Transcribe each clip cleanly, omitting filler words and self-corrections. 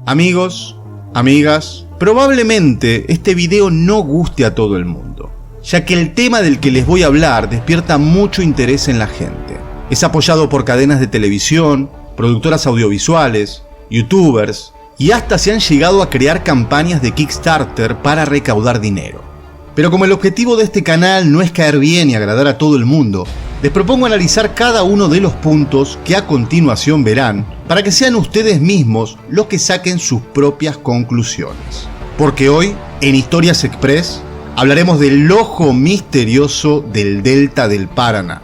Amigos, amigas, probablemente este video no guste a todo el mundo, ya que el tema del que les voy a hablar despierta mucho interés en la gente. Es apoyado por cadenas de televisión, productoras audiovisuales, youtubers, y hasta se han llegado a crear campañas de Kickstarter para recaudar dinero. Pero como el objetivo de este canal no es caer bien y agradar a todo el mundo, les propongo analizar cada uno de los puntos que a continuación verán para que sean ustedes mismos los que saquen sus propias conclusiones. Porque hoy, en Historias Express, hablaremos del ojo misterioso del Delta del Paraná.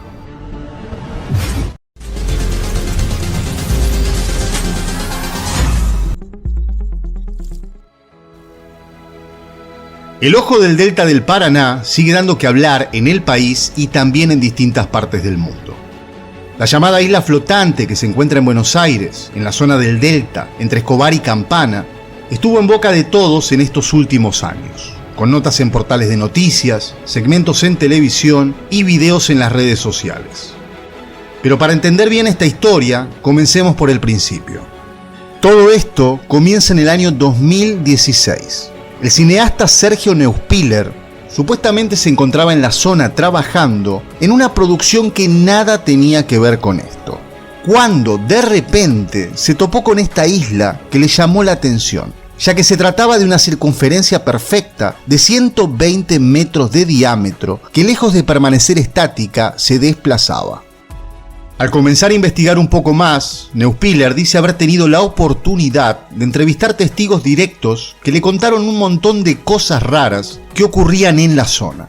El ojo del Delta del Paraná sigue dando que hablar en el país y también en distintas partes del mundo. La llamada isla flotante que se encuentra en Buenos Aires, en la zona del Delta, entre Escobar y Campana, estuvo en boca de todos en estos últimos años, con notas en portales de noticias, segmentos en televisión y videos en las redes sociales. Pero para entender bien esta historia, comencemos por el principio. Todo esto comienza en el año 2016. El cineasta Sergio Neuspiller supuestamente se encontraba en la zona trabajando en una producción que nada tenía que ver con esto, cuando de repente se topó con esta isla que le llamó la atención, ya que se trataba de una circunferencia perfecta de 120 metros de diámetro que, lejos de permanecer estática, se desplazaba. Al comenzar a investigar un poco más, Neuspiller dice haber tenido la oportunidad de entrevistar testigos directos que le contaron un montón de cosas raras que ocurrían en la zona.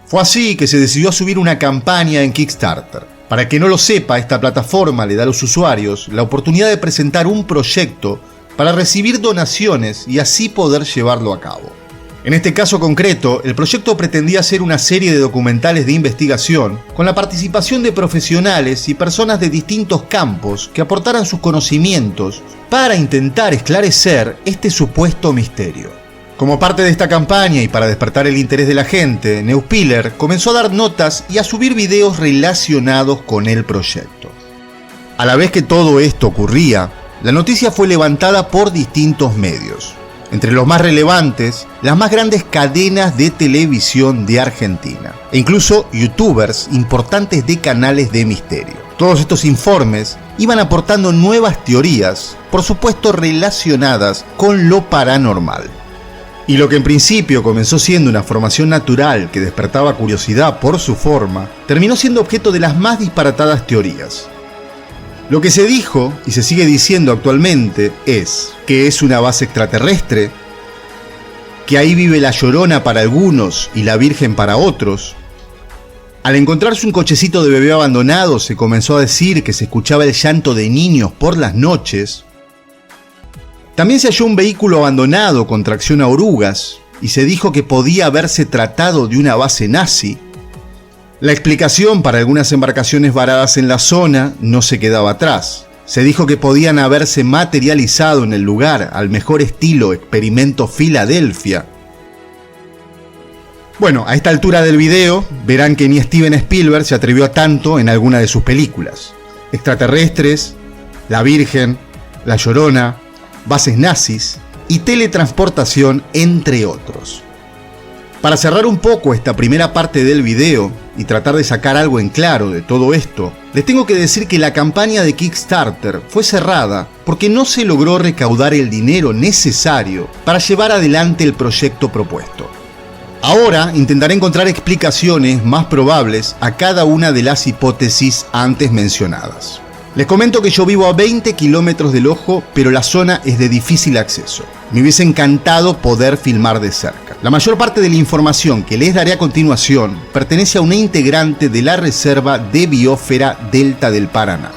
Fue así que se decidió a subir una campaña en Kickstarter. Para que no lo sepa, esta plataforma le da a los usuarios la oportunidad de presentar un proyecto para recibir donaciones y así poder llevarlo a cabo. En este caso concreto, el proyecto pretendía hacer una serie de documentales de investigación con la participación de profesionales y personas de distintos campos que aportaran sus conocimientos para intentar esclarecer este supuesto misterio. Como parte de esta campaña y para despertar el interés de la gente, Neuspiller comenzó a dar notas y a subir videos relacionados con el proyecto. A la vez que todo esto ocurría, la noticia fue levantada por distintos medios. Entre los más relevantes, las más grandes cadenas de televisión de Argentina, e incluso youtubers importantes de canales de misterio. Todos estos informes iban aportando nuevas teorías, por supuesto relacionadas con lo paranormal. Y lo que en principio comenzó siendo una formación natural que despertaba curiosidad por su forma, terminó siendo objeto de las más disparatadas teorías. Lo que se dijo y se sigue diciendo actualmente es que es una base extraterrestre, que ahí vive la Llorona para algunos y la Virgen para otros. Al encontrarse un cochecito de bebé abandonado, se comenzó a decir que se escuchaba el llanto de niños por las noches. También se halló un vehículo abandonado con tracción a orugas y se dijo que podía haberse tratado de una base nazi. La explicación para algunas embarcaciones varadas en la zona no se quedaba atrás. Se dijo que podían haberse materializado en el lugar al mejor estilo Experimento Filadelfia. Bueno, a esta altura del video verán que ni Steven Spielberg se atrevió a tanto en alguna de sus películas. Extraterrestres, la Virgen, la Llorona, bases nazis y teletransportación, entre otros. Para cerrar un poco esta primera parte del video y tratar de sacar algo en claro de todo esto, les tengo que decir que la campaña de Kickstarter fue cerrada porque no se logró recaudar el dinero necesario para llevar adelante el proyecto propuesto. Ahora intentaré encontrar explicaciones más probables a cada una de las hipótesis antes mencionadas. Les comento que yo vivo a 20 kilómetros del ojo, pero la zona es de difícil acceso. Me hubiese encantado poder filmar de cerca. La mayor parte de la información que les daré a continuación pertenece a una integrante de la Reserva de Biosfera Delta del Paraná.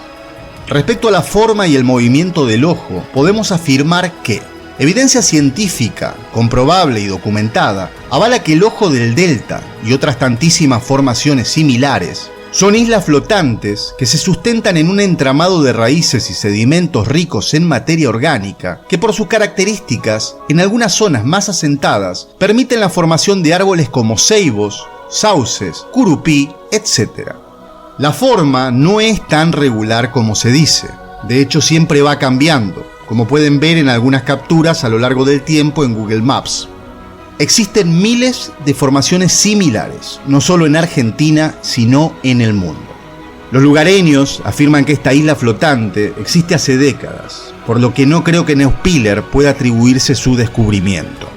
Respecto a la forma y el movimiento del ojo, podemos afirmar que evidencia científica, comprobable y documentada, avala que el ojo del Delta y otras tantísimas formaciones similares son islas flotantes que se sustentan en un entramado de raíces y sedimentos ricos en materia orgánica que, por sus características, en algunas zonas más asentadas, permiten la formación de árboles como ceibos, sauces, curupí, etc. La forma no es tan regular como se dice. De hecho, siempre va cambiando. como pueden ver en algunas capturas a lo largo del tiempo en Google Maps. Existen miles de formaciones similares, no solo en Argentina, sino en el mundo. Los lugareños afirman que esta isla flotante existe hace décadas, por lo que no creo que Neuspiller pueda atribuirse su descubrimiento.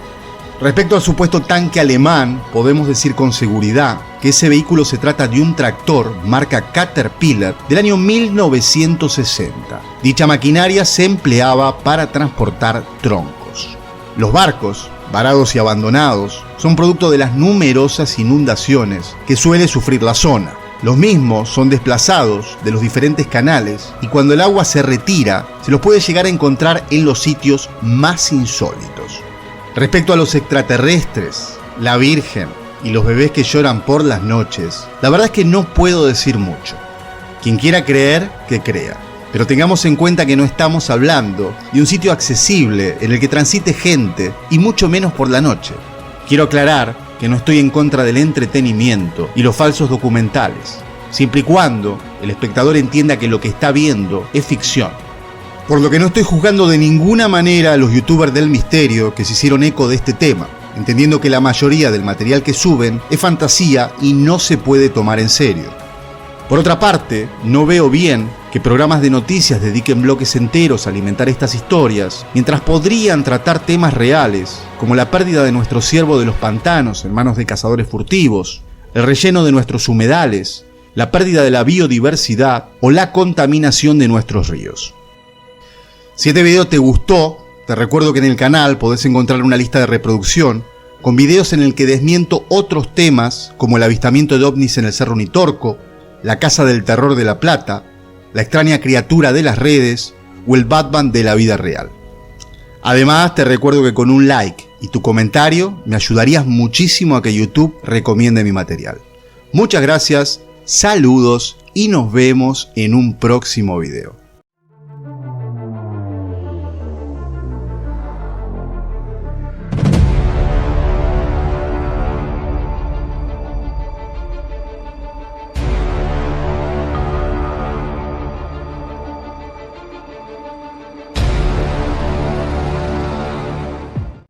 Respecto al supuesto tanque alemán, podemos decir con seguridad que ese vehículo se trata de un tractor marca Caterpillar del año 1960. Dicha maquinaria se empleaba para transportar troncos. Los barcos, varados y abandonados, son producto de las numerosas inundaciones que suele sufrir la zona. Los mismos son desplazados de los diferentes canales y cuando el agua se retira, se los puede llegar a encontrar en los sitios más insólitos. Respecto a los extraterrestres, la Virgen y los bebés que lloran por las noches, la verdad es que no puedo decir mucho. Quien quiera creer, que crea. Pero tengamos en cuenta que no estamos hablando de un sitio accesible en el que transite gente y mucho menos por la noche. Quiero aclarar que no estoy en contra del entretenimiento y los falsos documentales, siempre y cuando el espectador entienda que lo que está viendo es ficción. Por lo que no estoy juzgando de ninguna manera a los youtubers del misterio que se hicieron eco de este tema, entendiendo que la mayoría del material que suben es fantasía y no se puede tomar en serio. Por otra parte, no veo bien que programas de noticias dediquen bloques enteros a alimentar estas historias, mientras podrían tratar temas reales, como la pérdida de nuestro ciervo de los pantanos en manos de cazadores furtivos, el relleno de nuestros humedales, la pérdida de la biodiversidad o la contaminación de nuestros ríos. Si este video te gustó, te recuerdo que en el canal podés encontrar una lista de reproducción con videos en el que desmiento otros temas como el avistamiento de ovnis en el Cerro Unitorco, la Casa del Terror de La Plata, la extraña criatura de las redes o el Batman de la vida real. Además, te recuerdo que con un like y tu comentario me ayudarías muchísimo a que YouTube recomiende mi material. Muchas gracias, saludos y nos vemos en un próximo video.